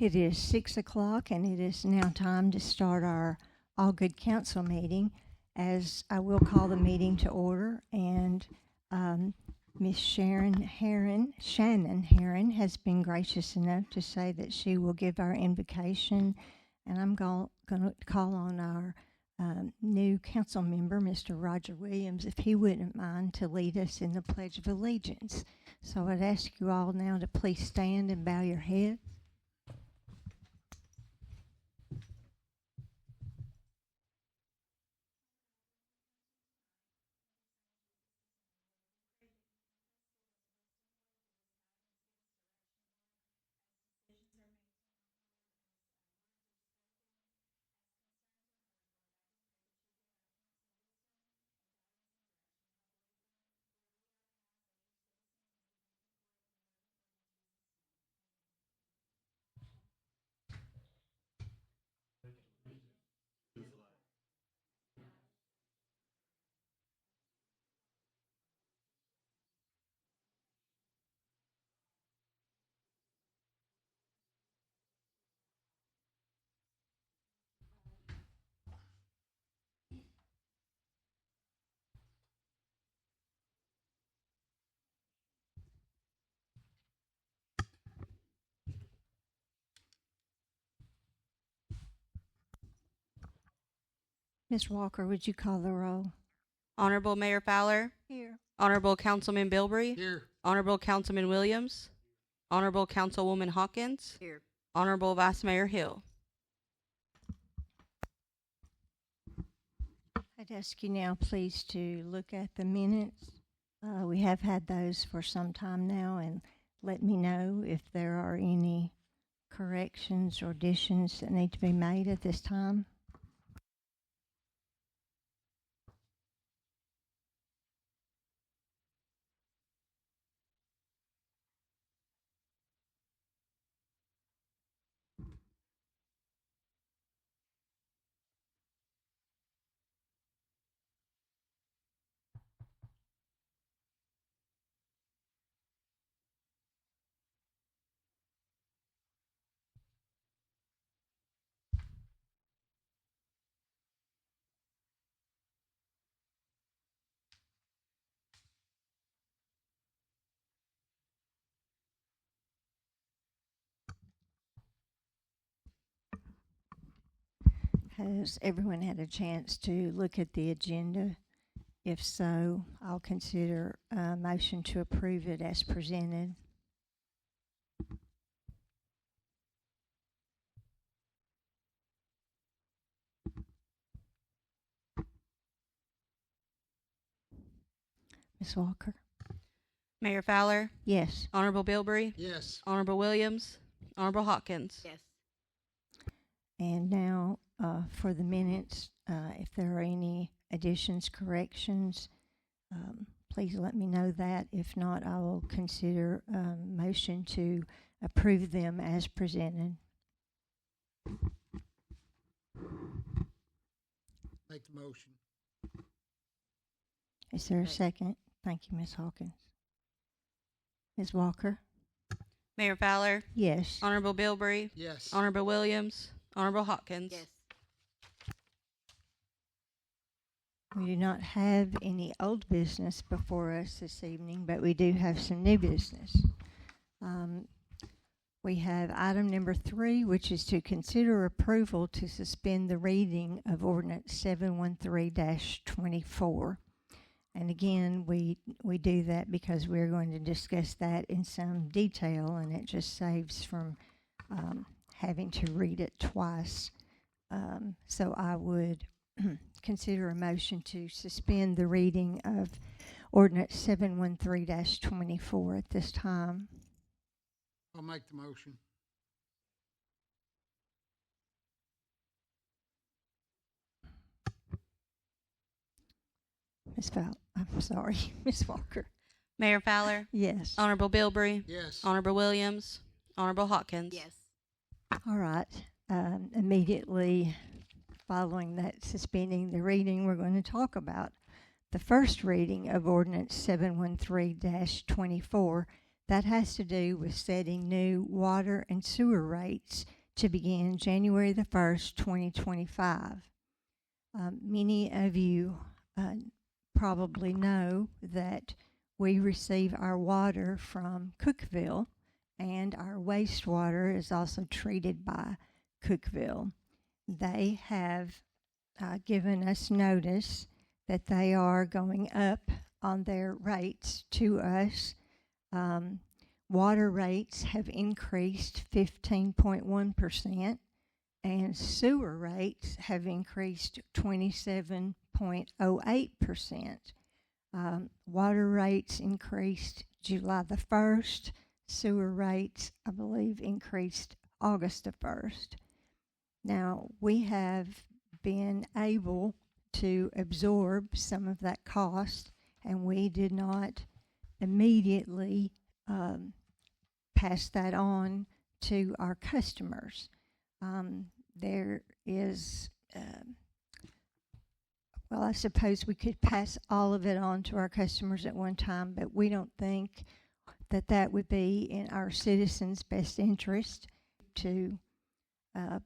It is 6 o'clock, and it is now time to start our All Good Council meeting, as I will call the meeting to order. And Miss Shannon Heron has been gracious enough to say that she will give our invocation, and I'm going to call on our new council member, Mr. Roger Williams, if he wouldn't mind to lead us in the Pledge of Allegiance. So I'd ask you all now to please stand and bow your head. Ms. Walker, would you call the roll? Honorable Mayor Fowler. Here. Honorable Councilman Bilbrey. Here. Honorable Councilman Williams. Honorable Councilwoman Hawkins. Here. Honorable Vice Mayor Hill. I'd ask you now, please, to look at the minutes. We have had those for some time now, and let me know if there are any corrections or additions that need to be made at this time. Has everyone had a chance to look at the agenda? If so, I'll consider a motion to approve it as presented. Ms. Walker? Mayor Fowler. Yes. Honorable Bilbrey. Yes. Honorable Williams. Honorable Hawkins. Yes. And now for the minutes, if there are any additions, corrections, please let me know that. If not, I will consider a motion to approve them as presented. Make the motion. Is there a second? Thank you, Ms. Hawkins. Ms. Walker? Mayor Fowler. Yes. Honorable Bilbrey. Yes. Honorable Williams. Honorable Hawkins. Yes. We do not have any old business before us this evening, but we do have some new business. We have item number 3, which is to consider approval to suspend the reading of Ordinance 713-24. And again, we do that because we're going to discuss that in some detail, and it just saves from having to read it twice. So I would consider a motion to suspend the reading of Ordinance 713-24 at this time. I'll make the motion. Ms. Walker. Mayor Fowler. Yes. Honorable Bilbrey. Yes. Honorable Williams. Honorable Hawkins. Yes. All right. Immediately following that suspending the reading, we're going to talk about the first reading of Ordinance 713-24, that has to do with setting new water and sewer rates to begin January the 1st, 2025. Many of you probably know that we receive our water from Cookeville, and our wastewater is also treated by Cookeville. They have given us notice that they are going up on their rates to us. Water rates have increased 15.1%, and sewer rates have increased 27.08%. Water rates increased July the 1st. Sewer rates, I believe, increased August the 1st. Now, we have been able to absorb some of that cost, and we did not immediately pass that on to our customers. There is, well, I suppose we could pass all of it on to our customers at one time, but we don't think that that would be in our citizens' best interest to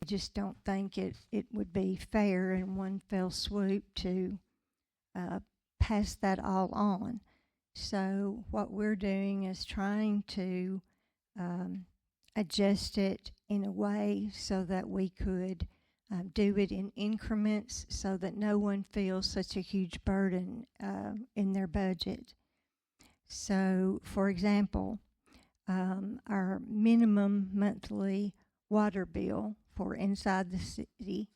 just don't think it would be fair in one fell swoop to pass that all on. So what we're doing is trying to adjust it in a way so that we could do it in increments so that no one feels such a huge burden in their budget. So, for example, our minimum monthly water bill for inside the city,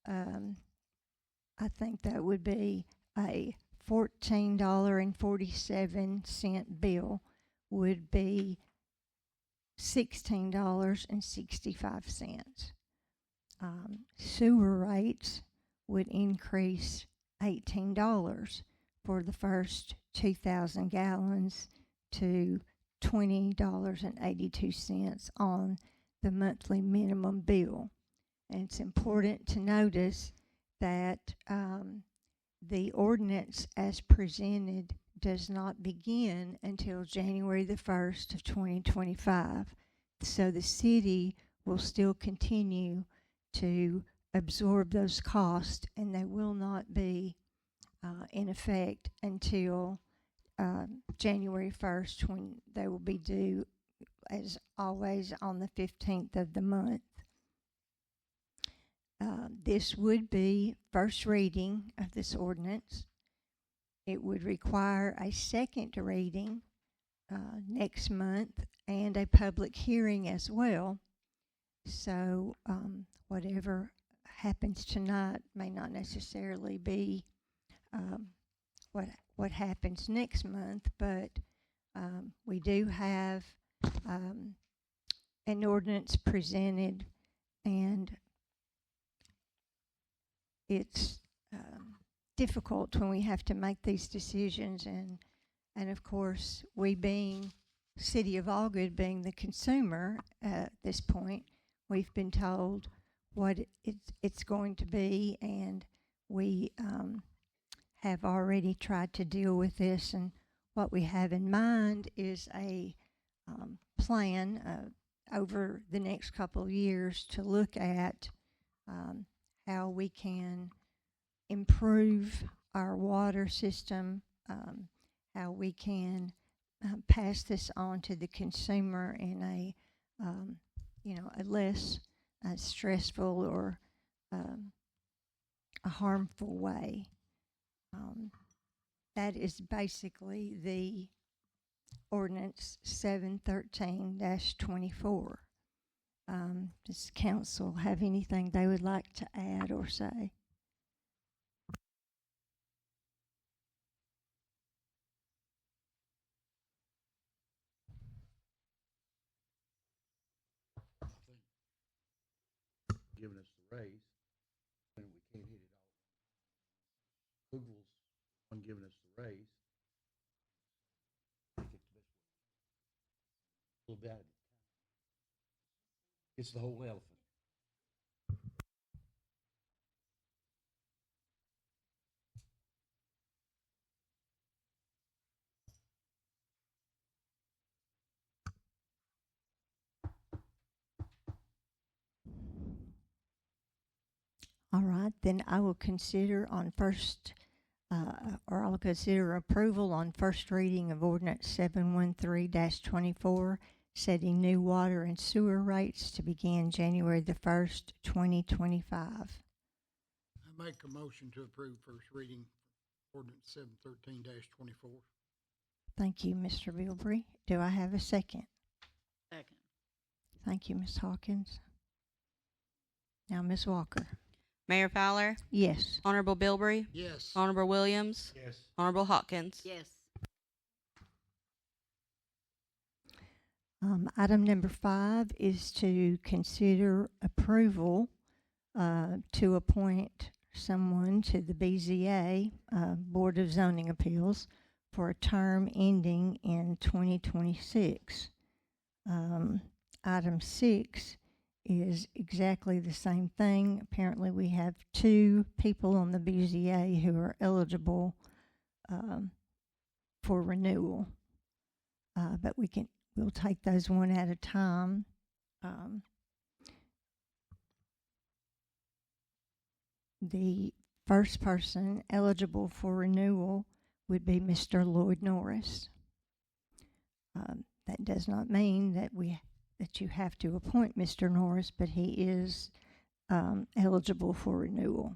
I think that would be a $14.47 bill would be $16.65. Sewer rates would increase $18 for the first 2,000 gallons to $20.82 on the monthly minimum bill. And it's important to notice that the ordinance as presented does not begin until January the 1st of 2025. So the city will still continue to absorb those costs, and they will not be in effect until January 1st, when they will be due, as always, on the 15th of the month. This would be first reading of this ordinance. It would require a second reading next month and a public hearing as well. So whatever happens tonight may not necessarily be what happens next month, but we do have an ordinance presented, and it's difficult when we have to make these decisions, and of course, we being City of Allgood, being the consumer at this point, we've been told what it's going to be, and we have already tried to deal with this, and what we have in mind is a plan over the next couple of years to look at how we can improve our water system, how we can pass this on to the consumer in a a less stressful or a harmful way. That is basically the ordinance 713-24. Does council have anything they would like to add or say? Giving us the raise, and we can't hit it all. Google's one giving us the raise. Make it the best way. A little bit. It's the whole elephant. All right, then I will consider I'll consider approval on first reading of ordinance 713-24, setting new water and sewer rates to begin January the 1st, 2025. I make a motion to approve first reading ordinance 713-24. Thank you, Mr. Bilbrey. Do I have a second? Second. Thank you, Ms. Hawkins. Now, Ms. Walker. Mayor Fowler, Yes. Honorable Bilbrey, Yes. Honorable Williams, Yes. Honorable Hawkins. Yes. Item number 5 is to consider approval to appoint someone to the BZA, Board of Zoning Appeals, for a term ending in 2026. Item 6 is exactly the same thing. Apparently, we have 2 people on the BZA who are eligible for renewal, but we'll take those one at a time. The first person eligible for renewal would be Mr. Lloyd Norris. That does not mean that you have to appoint Mr. Norris, but he is eligible for renewal.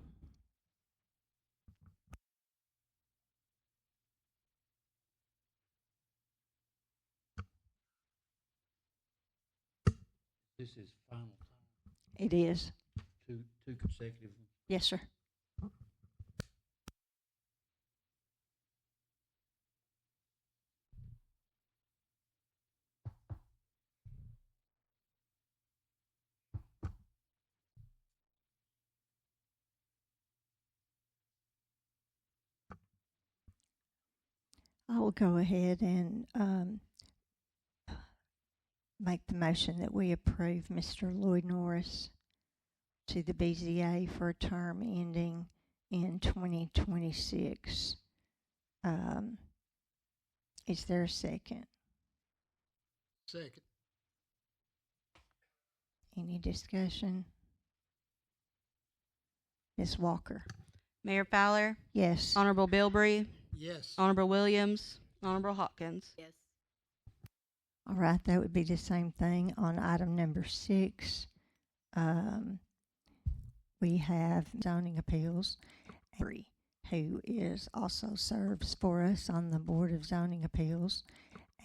This is final time, It is. two consecutive. Yes, sir. I will go ahead and make the motion that we approve Mr. Lloyd Norris to the BZA for a term ending in 2026. Is there a second? Second. Any discussion? Ms. Walker? Mayor Fowler, Yes. Honorable Bilbrey, Yes. Honorable Williams, Honorable Hawkins. Yes. All right, that would be the same thing on item number 6. We have zoning appeals, who is also serves for us on the Board of Zoning Appeals,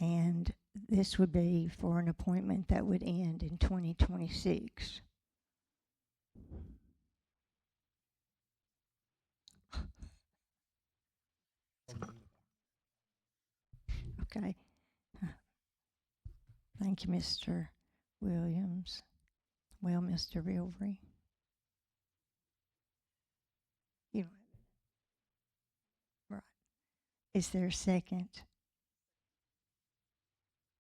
and this would be for an appointment that would end in 2026. Okay. Thank you, Mr. Williams. Well, Mr. Bilbrey. You don't have it. Right. Is there a second?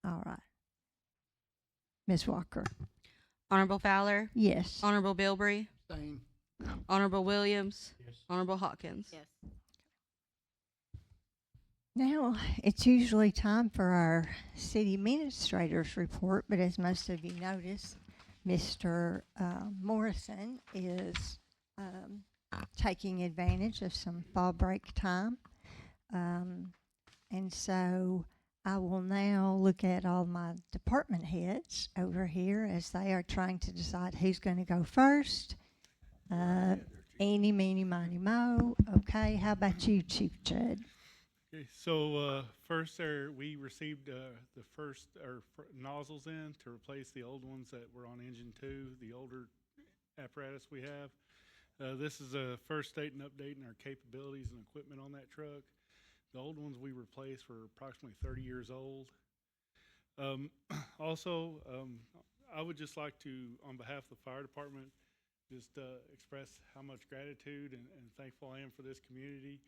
All right. Ms. Walker? Honorable Fowler, Yes. Honorable Bilbrey, Abstain. Honorable Williams, Yes. Honorable Hawkins. Yes. Now, it's usually time for our city administrator's report, but as most of you notice, Mr. Morrison is taking advantage of some fall break time. And so I will now look at all my department heads over here as they are trying to decide who's going to go first. Eeny, meeny, miny, mo. Okay, how about you, Chief Judd? Okay, so first we received the first nozzles in to replace the old ones that were on engine 2, the older apparatus we have. This is a first state and updating our capabilities and equipment on that truck. The old ones we replaced were approximately 30 years old. Also, I would just like to, on behalf of the fire department, just express how much gratitude and thankful I am for this community.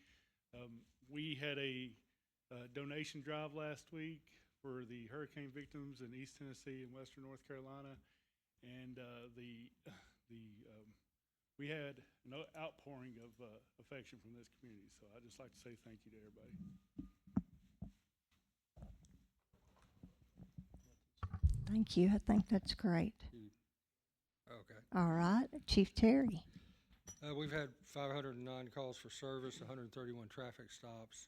We had a donation drive last week for the hurricane victims in East Tennessee and Western North Carolina, and we had an outpouring of affection from this community. So I'd just like to say thank you to everybody. Thank you. I think that's great. Okay. All right, Chief Terry. We've had 509 calls for service, 131 traffic stops.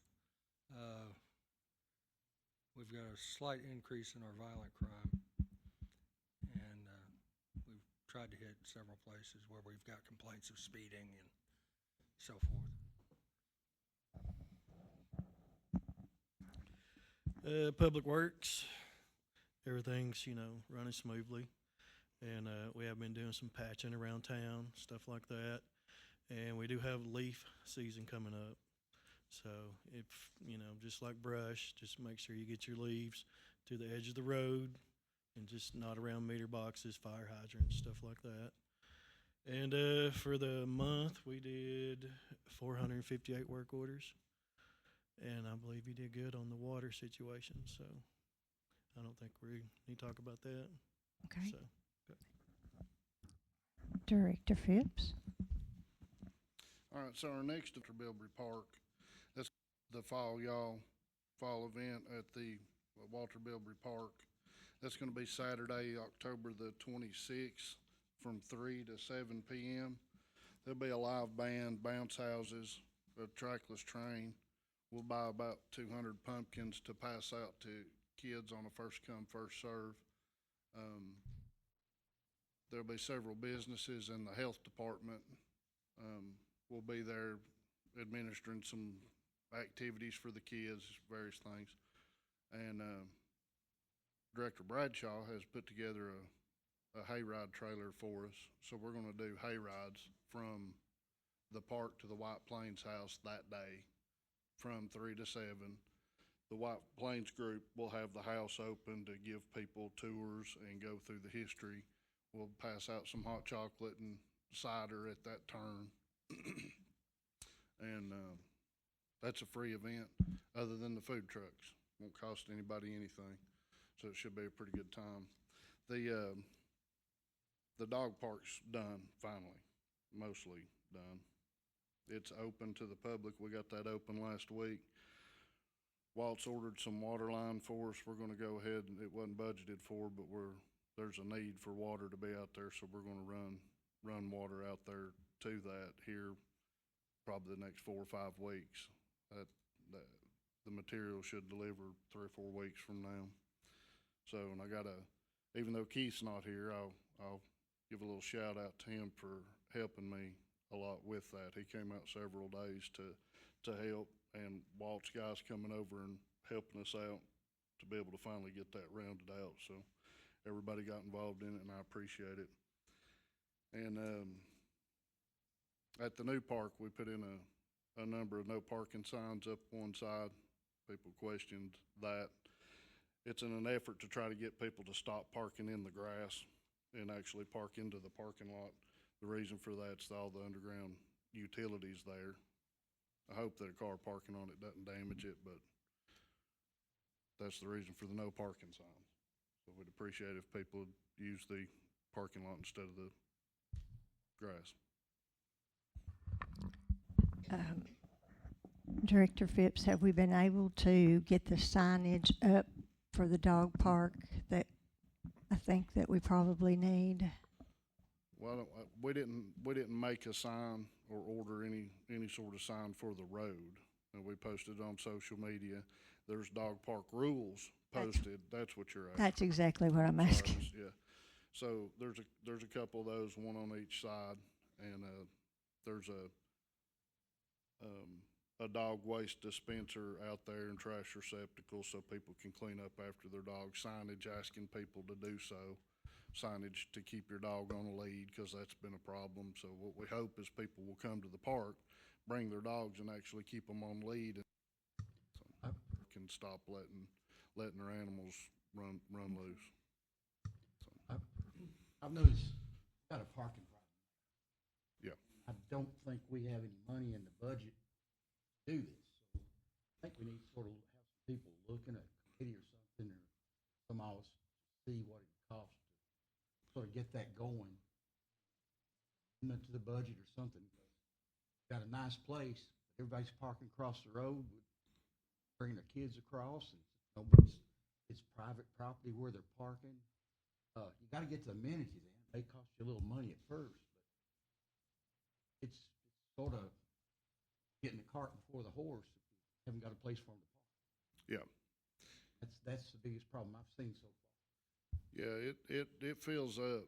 We've got a slight increase in our violent crime. And we've tried to hit several places where we've got complaints of speeding and so forth. Public Works, everything's, running smoothly. And, we have been doing some patching around town, stuff like that. And we do have leaf season coming up. So if, just like brush, just make sure you get your leaves to the edge of the road and just not around meter boxes, fire hydrants, stuff like that. And, for the month, we did 458 work orders. And I believe you did good on the water situation, so I don't think we need to talk about that. Okay. So, Director Phipps. All right, so our next is Bilberry Park. That's the fall event at the Walter Bilberry Park. That's gonna be Saturday, October the 26th, from 3 to 7 p.m. There'll be a live band, bounce houses, a trackless train. We'll buy about 200 pumpkins to pass out to kids on a first come, first serve. There'll be several businesses, and the health department will be there administering some activities for the kids, various things. And Director Bradshaw has put together a hayride trailer for us. So we're gonna do hayrides from the park to the White Plains house that day, from 3 to 7. The White Plains group will have the house open to give people tours and go through the history. We'll pass out some hot chocolate and cider at that turn. And that's a free event, other than the food trucks. Won't cost anybody anything, so it should be a pretty good time. The dog park's done, finally, mostly done. It's open to the public. We got that open last week. Walt's ordered some water line for us. We're gonna go ahead, and it wasn't budgeted for, but there's a need for water to be out there, so we're gonna run water out there to that here probably the next 4 or 5 weeks. The material should deliver 3 or 4 weeks from now. So, and even though Keith's not here, I'll give a little shout out to him for helping me a lot with that. He came out several days to help, and Walt's guys coming over and helping us out to be able to finally get that rounded out. So everybody got involved in it, and I appreciate it. And at the new park, we put in a number of no parking signs up one side. People questioned that. It's in an effort to try to get people to stop parking in the grass and actually park into the parking lot. The reason for that's all the underground utilities there. I hope that a car parking on it doesn't damage it, but that's the reason for the no parking signs. So we'd appreciate if people would use the parking lot instead of the grass. Director Phipps, have we been able to get the signage up for the dog park that I think that we probably need? Well, we didn't make a sign or order any sort of sign for the road. And we posted on social media. There's dog park rules posted. That's what you're asking. That's exactly what I'm asking. Yeah. So there's a couple of those, one on each side, and there's a dog waste dispenser out there and trash receptacle so people can clean up after their dog. Signage asking people to do so. Signage to keep your dog on a lead, because that's been a problem. So what we hope is people will come to the park, bring their dogs, and actually keep them on lead, and so can stop letting their animals run loose. So. I've noticed we've got a parking problem. Yeah. I don't think we have any money in the budget to do this. So I think we need to sort of have some people looking at a committee or something, or some of us see what it costs to sort of get that going. Into the budget or something. We've got a nice place. Everybody's parking across the road, bringing their kids across, and it's private property where they're parking. You got to get the amenities in. They cost you a little money at first, but it's sort of getting the cart before the horse, haven't got a place for them to park. Yeah. That's the biggest problem I've seen so far. Yeah, it fills up.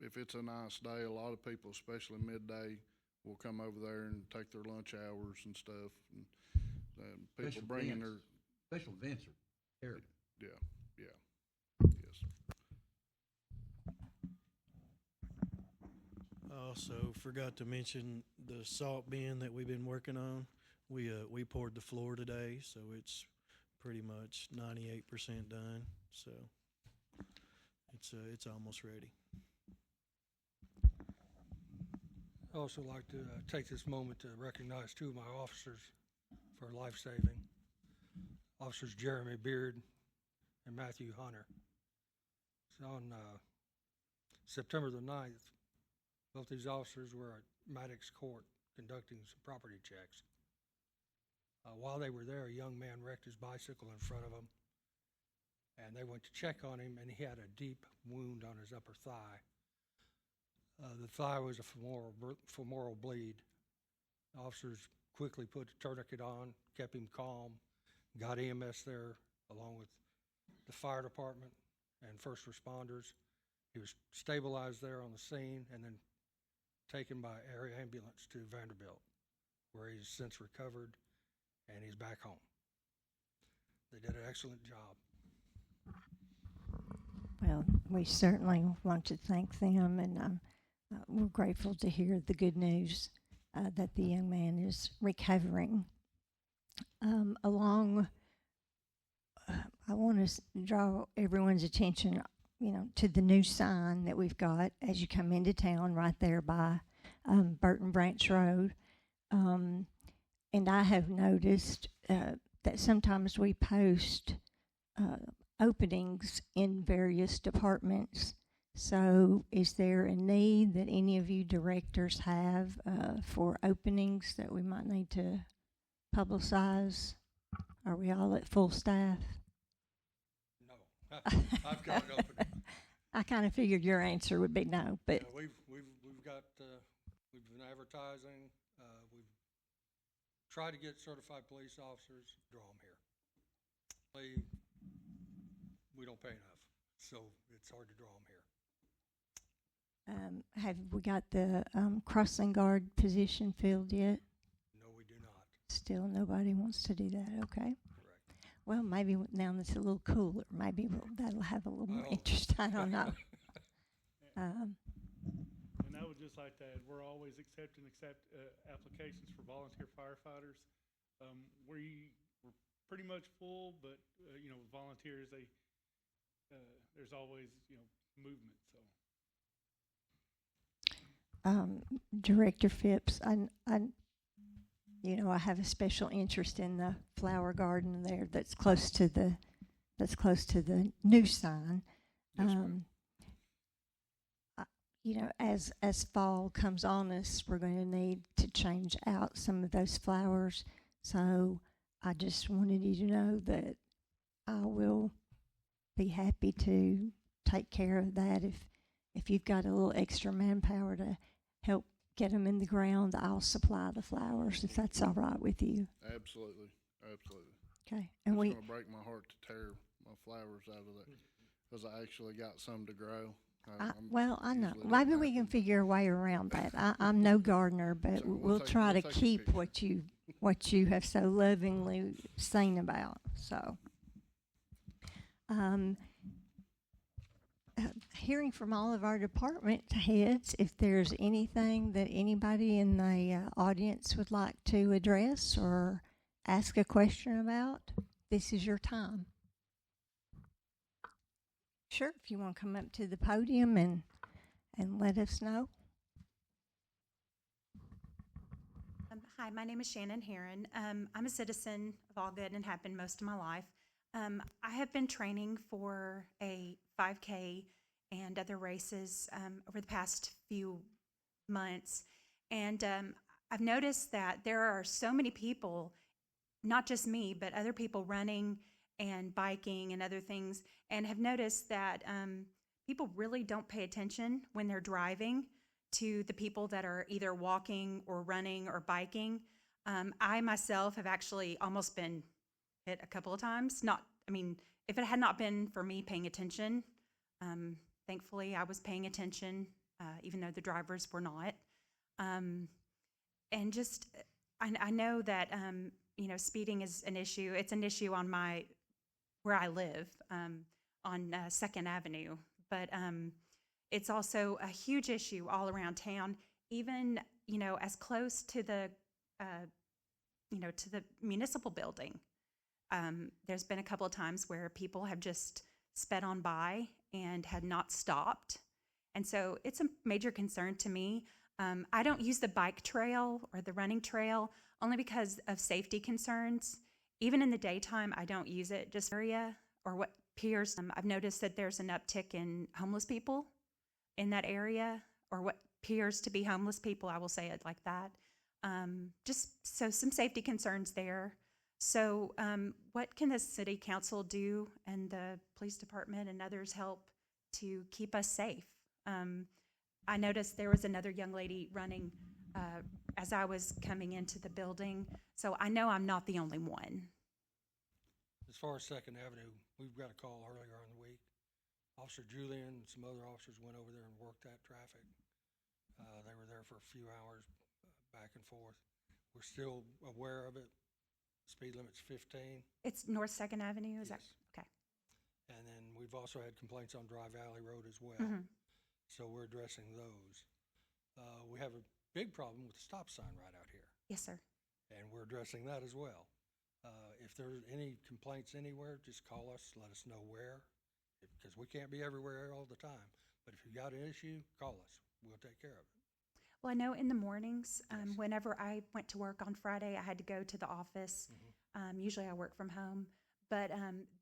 If it's a nice day, a lot of people, especially midday, will come over there and take their lunch hours and stuff. And people Special bringing events. Special events are terrible. their, yes. I also forgot to mention the salt bin that we've been working on. We poured the floor today, so it's pretty much 98% done. So it's almost ready. I'd also like to take this moment to recognize two of my officers for life-saving. Officers Jeremy Beard and Matthew Hunter. So on September the 9th, both these officers were at Maddox Court conducting some property checks. While they were there, a young man wrecked his bicycle in front of them, and they went to check on him, and he had a deep wound on his upper thigh. The thigh was a femoral bleed. The officers quickly put a tourniquet on, kept him calm, got EMS there along with the fire department and first responders. He was stabilized there on the scene and then taken by air ambulance to Vanderbilt, where he's since recovered and he's back home. They did an excellent job. Well, we certainly want to thank them, and we're grateful to hear the good news that the young man is recovering. I want to draw everyone's attention, to the new sign that we've got as you come into town right there by Burton Branch Road. And I have noticed that sometimes we post openings in various departments. So is there a need that any of you directors have for openings that we might need to publicize? Are we all at full staff? No, I've got it open. I kind of figured your answer would be no, but We've been advertising. We've tried to get certified police officers, draw them here. We don't pay enough, so it's hard to draw them here. have we got the crossing guard position filled yet? No, we do not. Still nobody wants to do that, okay. Correct. Well, maybe now that's a little cooler, maybe that'll have a little more Oh. interest, I don't know. And I would just like to add, we're always accepting applications for volunteer firefighters. We're pretty much full, but with volunteers, there's always movement. So Director Phipps, I have a special interest in the flower garden there that's close to the new sign. Yes, ma'am. As fall comes on us, we're going to need to change out some of those flowers. So I just wanted you to know that I will be happy to take care of that. If you've got a little extra manpower to help get them in the ground, I'll supply the flowers if that's all right with you. Absolutely. Okay. And It's we gonna break my heart to tear my flowers out of that, because I actually got some to grow. I know. usually Maybe don't we can happen. figure a way around that. I'm no gardener, but So we'll we'll try to take a keep picture. what you have so lovingly seen about. So, hearing from all of our department heads, if there's anything that anybody in the audience would like to address or ask a question about, this is your time. Sure, if you want to come up to the podium and let us know. Hi, my name is Shannon Heron. I'm a citizen of Allgood and have been most of my life. I have been training for a 5K and other races over the past few months. And I've noticed that there are so many people, not just me, but other people running and biking and other things, and have noticed that people really don't pay attention when they're driving to the people that are either walking or running or biking. I myself have actually almost been hit a couple of times. If it had not been for me paying attention, thankfully I was paying attention, even though the drivers were not. And just, I know that, speeding is an issue. It's an issue on where I live, on 2nd Avenue. But it's also a huge issue all around town, even, as close to the, to the municipal building. There's been a couple of times where people have just sped on by and had not stopped. And so it's a major concern to me. I don't use the bike trail or the running trail only because of safety concerns. Even in the daytime, I don't use it. Just area or what appears. I've noticed that there's an uptick in homeless people in that area, or what appears to be homeless people. I will say it like that. Just so some safety concerns there. So what can the city council do and the police department and others help to keep us safe? I noticed there was another young lady running as I was coming into the building, so I know I'm not the only one. As far as 2nd Avenue, we've got a call earlier in the week. Officer Julian and some other officers went over there and worked that traffic. They were there for a few hours, back and forth. We're still aware of it. Speed limit's 15. It's North 2nd Avenue, is that? Yes. Okay. And then we've also had complaints on Dry Valley Road as well. Mhm. So we're addressing those. We have a big problem with the stop sign right out here, Yes, sir. and we're addressing that as well. If there's any complaints anywhere, just call us, let us know where, because we can't be everywhere all the time. But if you got an issue, call us. We'll take care of it. Well, I know in the mornings, Yes. whenever I went to work on Friday, I had to go to the office. Usually I work from home. But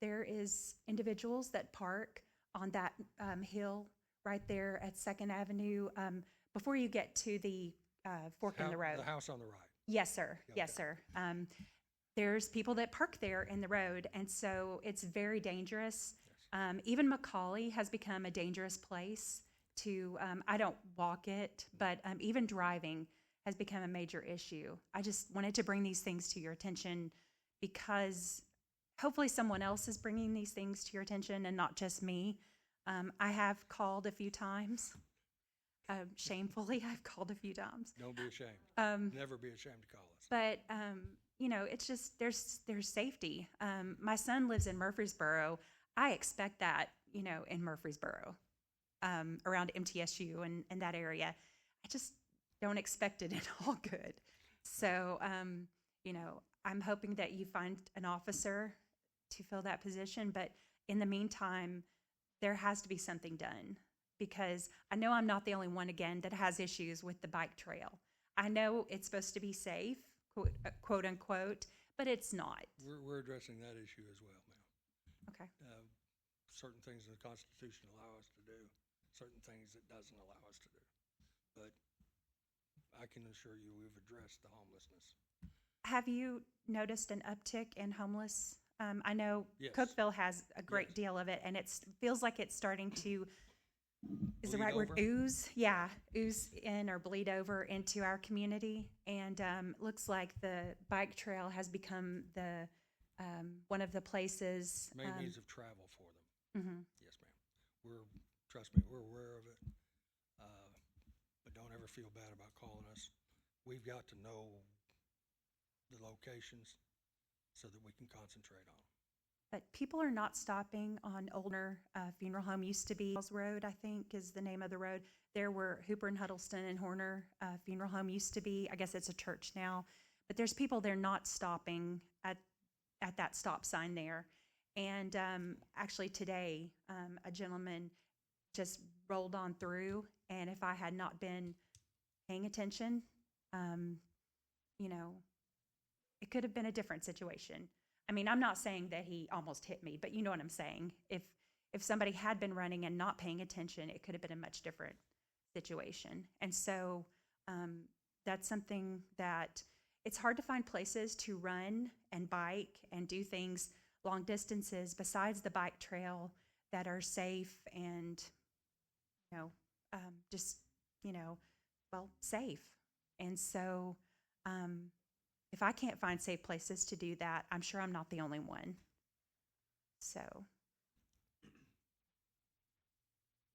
there is individuals that park on that hill right there at 2nd Avenue before you get to the fork in the road. The house on the right. Yes, sir. Yes, Okay. sir. There's people that park there in the road, and so it's very dangerous. Yes. Even Macaulay has become a dangerous place to, I don't walk it, but even driving has become a major issue. I just wanted to bring these things to your attention because hopefully someone else is bringing these things to your attention and not just me. I have called a few times. Shamefully, I've called a few times. Don't be ashamed. Never be ashamed to call us. But it's just there's safety. My son lives in Murfreesboro. I expect that, in Murfreesboro, around MTSU and that area. I just don't expect it at all good. So, I'm hoping that you find an officer to fill that position. But in the meantime, there has to be something done, because I know I'm not the only one, again, that has issues with the bike trail. I know it's supposed to be safe, quote unquote, but it's not. We're addressing that issue as well, ma'am. Okay. Certain things in the Constitution allow us to do, certain things it doesn't allow us to do. But I can assure you we've addressed the homelessness. Have you noticed an uptick in homeless? I know Yes. Cookeville has a great Yes. deal of it, and it feels like it's starting to, is the Bleed right word, over? ooze? Yeah, ooze in or bleed over into our community. And looks like the bike trail has become the one of the places. Main means of travel for them. Mhm. Yes, ma'am. Trust me, we're aware of it. But don't ever feel bad about calling us. We've got to know the locations so that we can concentrate on them. But people are not stopping on Older Funeral Home. Used to be Wells Road, I think, is the name of the road. There were Hooper and Huddleston and Horner Funeral Home used to be. I guess it's a church now. But there's people there not stopping at that stop sign there. And actually today, a gentleman just rolled on through. And if I had not been paying attention, it could have been a different situation. I mean, I'm not saying that he almost hit me, but you know what I'm saying. If somebody had been running and not paying attention, it could have been a much different situation. And so that's something that it's hard to find places to run and bike and do things long distances besides the bike trail that are safe and, well, safe. And so, if I can't find safe places to do that, I'm sure I'm not the only one. So,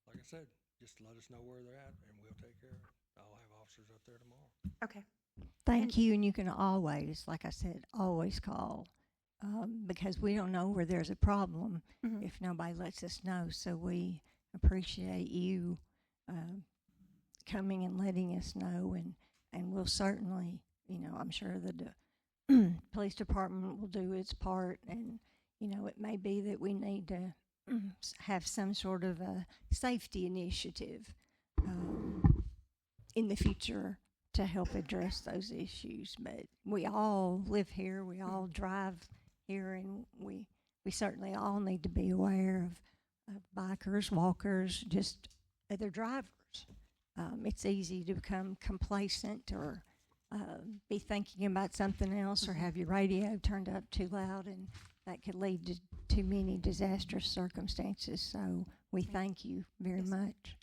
Like I said, just let us know where they're at, and we'll take care of it. I'll have officers up there tomorrow. okay. Thank And- you, and you can always, like I said, always call, because we don't know where there's a problem Mhm. if nobody lets us know. So we appreciate you coming and letting us know, and we'll certainly, I'm sure the police department will do its part, and it may be that we need to have some sort of a safety initiative in the future to help address those issues. But we all live here, we all drive here, and we certainly all need to be aware of bikers, walkers, just other drivers. It's easy to become complacent or be thinking about something else or have your radio turned up too loud, and that could lead to too many disastrous circumstances. So we thank you very Yes. much.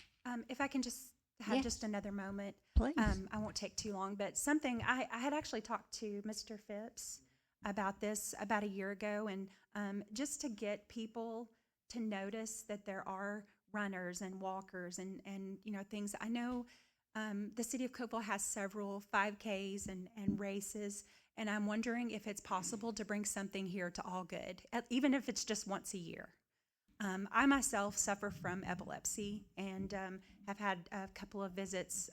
If I can just have Yes. just another moment. Please. I won't take too long, but something I had actually talked to Mr. Phipps about this about a year ago, and just to get people to notice that there are runners and walkers and things. I know the city of Cookeville has several 5Ks and races, and I'm wondering if it's possible to bring something here to All Good, even if it's just once a year. I myself suffer from epilepsy and have had a couple of visits.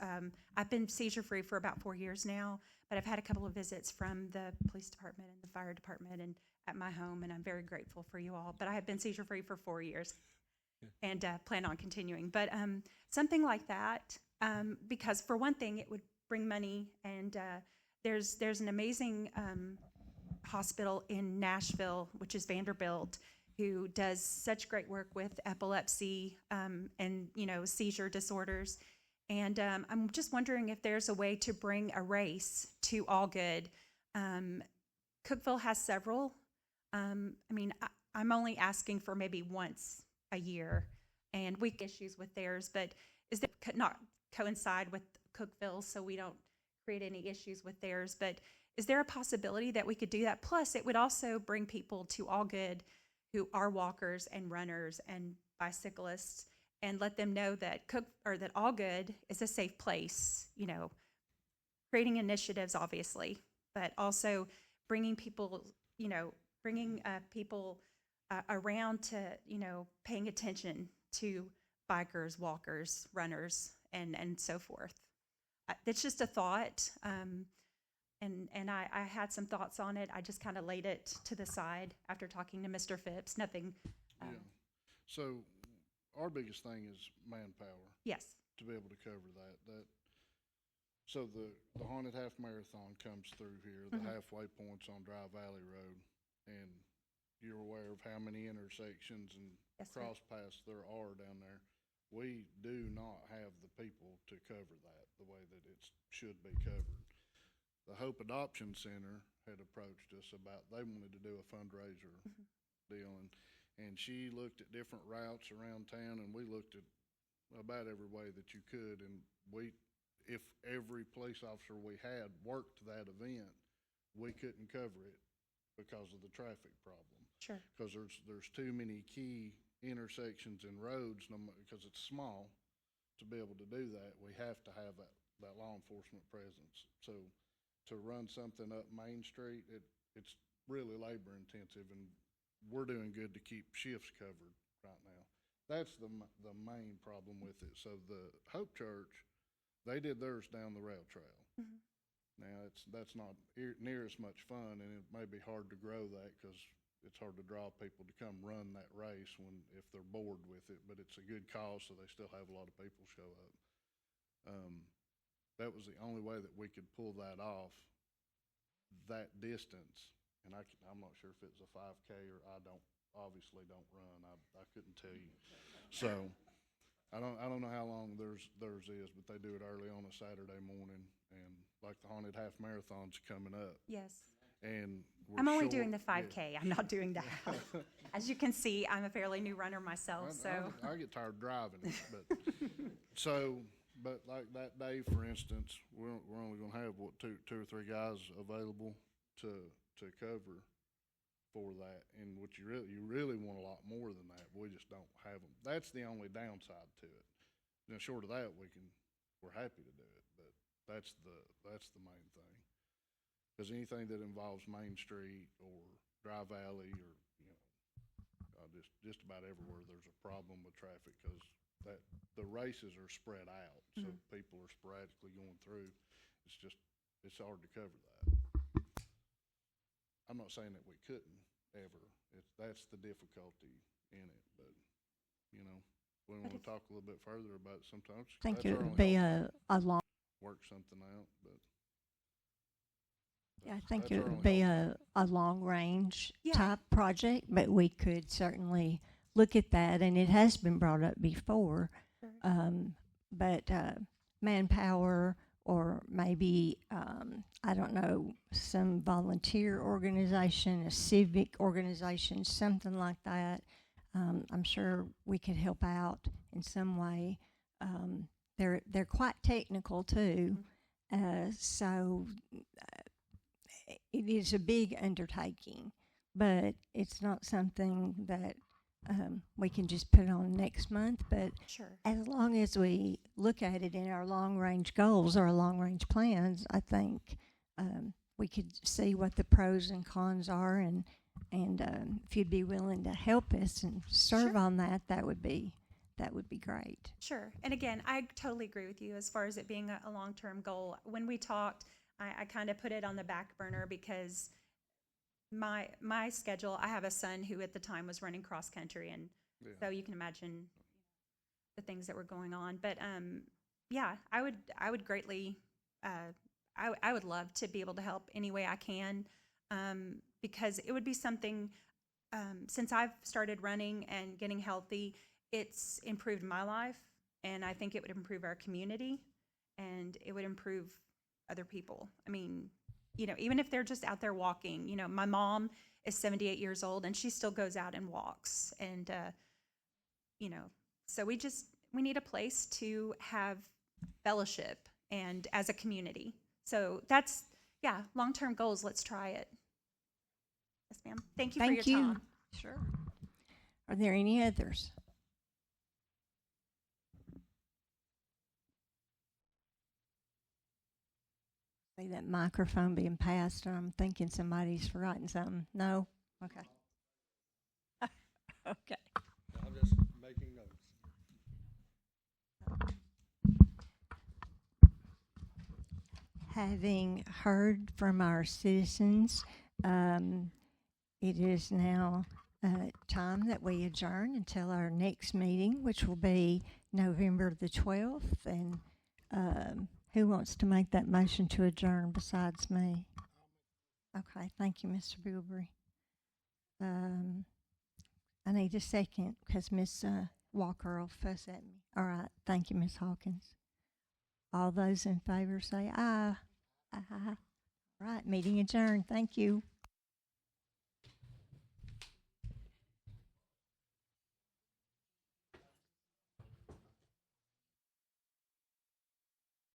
I've been seizure-free for about 4 years now, but I've had a couple of visits from the police department and the fire department and at my home, and I'm very grateful for you all. But I have been seizure-free for 4 years and plan on continuing. But something like that, because for one thing, it would bring money, and there's an amazing hospital in Nashville, which is Vanderbilt, who does such great work with epilepsy and seizure disorders. And I'm just wondering if there's a way to bring a race to All Good. Cookeville has several. I'm only asking for maybe once a year, and we get issues with theirs, but is that not coincide with Cookeville so we don't create any issues with theirs? But is there a possibility that we could do that? Plus, it would also bring people to All Good who are walkers and runners and bicyclists, and let them know that that All Good is a safe place. Creating initiatives, obviously, but also bringing people, people around to, paying attention to bikers, walkers, runners, and so forth. It's just a thought. And I had some thoughts on it. I just kind of laid it to the side after talking to Mr. Phipps. Nothing. Yeah. So our biggest thing is manpower Yes. to be able to cover that. So the Haunted Half Marathon comes through here, the halfway point's on Dry Valley Road, and you're aware of how many intersections and Yes, sir. cross paths there are down there. We do not have the people to cover that the way that it should be covered. The Hope Adoption Center had approached us about, they wanted to do a fundraiser deal, and she looked at different routes around town, and we looked at about every way that you could, and if every police officer we had worked that event, we couldn't cover it because of the traffic problem. Sure. Because there's too many key intersections and roads, because it's small, to be able to do that. We have to have that law enforcement presence. So to run something up Main Street, it's really labor intensive, and we're doing good to keep shifts covered right now. That's the main problem with it. So the Hope Church, they did theirs down the rail trail. Mhm. Now that's not near as much fun, and it may be hard to grow that because it's hard to draw people to come run that race if they're bored with it. But it's a good cause, so they still have a lot of people show up. That was the only way that we could pull that off, that distance. And I'm not sure if it's a 5K or obviously don't run. I couldn't tell you. So I don't know how long theirs is, but they do it early on a Saturday morning, and like the Haunted Half Marathon's coming up. Yes. And I'm only doing the 5K. I'm not doing that. As you can see, I'm a fairly new runner myself. So I get tired driving, but so but like that day, for instance, we're only gonna have, what, two or three guys available to cover for that. And what you really want a lot more than that, but we just don't have them. That's the only downside to it. Now, short of that, we're happy to do it, but that's the main thing. Because anything that involves Main Street or Dry Valley or, just about everywhere, there's a problem with traffic because the races are spread out, so people are sporadically going through. It's hard to cover that. I'm not saying that we couldn't ever. That's the difficulty in it, but, we want to talk a little bit further about it sometimes. I think That's it our would only be hope, a long, work something out, but. I think that's it our would only be hope. a long-range Yeah. type project, but we could certainly look at that, and it has been brought up before. Sure. But manpower, or maybe, I don't know, some volunteer organization, a civic organization, something like that. I'm sure we could help out in some way. They're quite technical too, so it is a big undertaking, but it's not something that we can just put on next month. But Sure. as long as we look at it in our long-range goals or our long-range plans, I think we could see what the pros and cons are, and if you'd be willing to help us and serve Sure. on that, that would be great. Sure. And again, I totally agree with you as far as it being a long-term goal. When we talked, I kind of put it on the back burner because my schedule, I have a son who at the time was running cross country, and Yeah. so you can imagine the things that were going on. But yeah, I would greatly, I would love to be able to help any way I can, because it would be something. Since I've started running and getting healthy, it's improved my life, and I think it would improve our community, and it would improve other people. I mean, even if they're just out there walking, my mom is 78 years old and she still goes out and walks. And, so we need a place to have fellowship and as a community. So that's, long-term goals. Let's try it. Yes, ma'am. Thank you for your time. Sure. Are there any others? See that microphone being passed, and I'm thinking somebody's forgotten something. No? Okay. Okay. I'm just making notes. Having heard from our citizens, it is now time that we adjourn until our next meeting, which will be November the 12th. And who wants to make that motion to adjourn besides me? Okay, thank you, Mr. Bilberry. I need a second because Miss Walker will fuss at me. All right, thank you, Miss Hawkins. All those in favor say aye. Aye. All right, meeting adjourned. Thank you.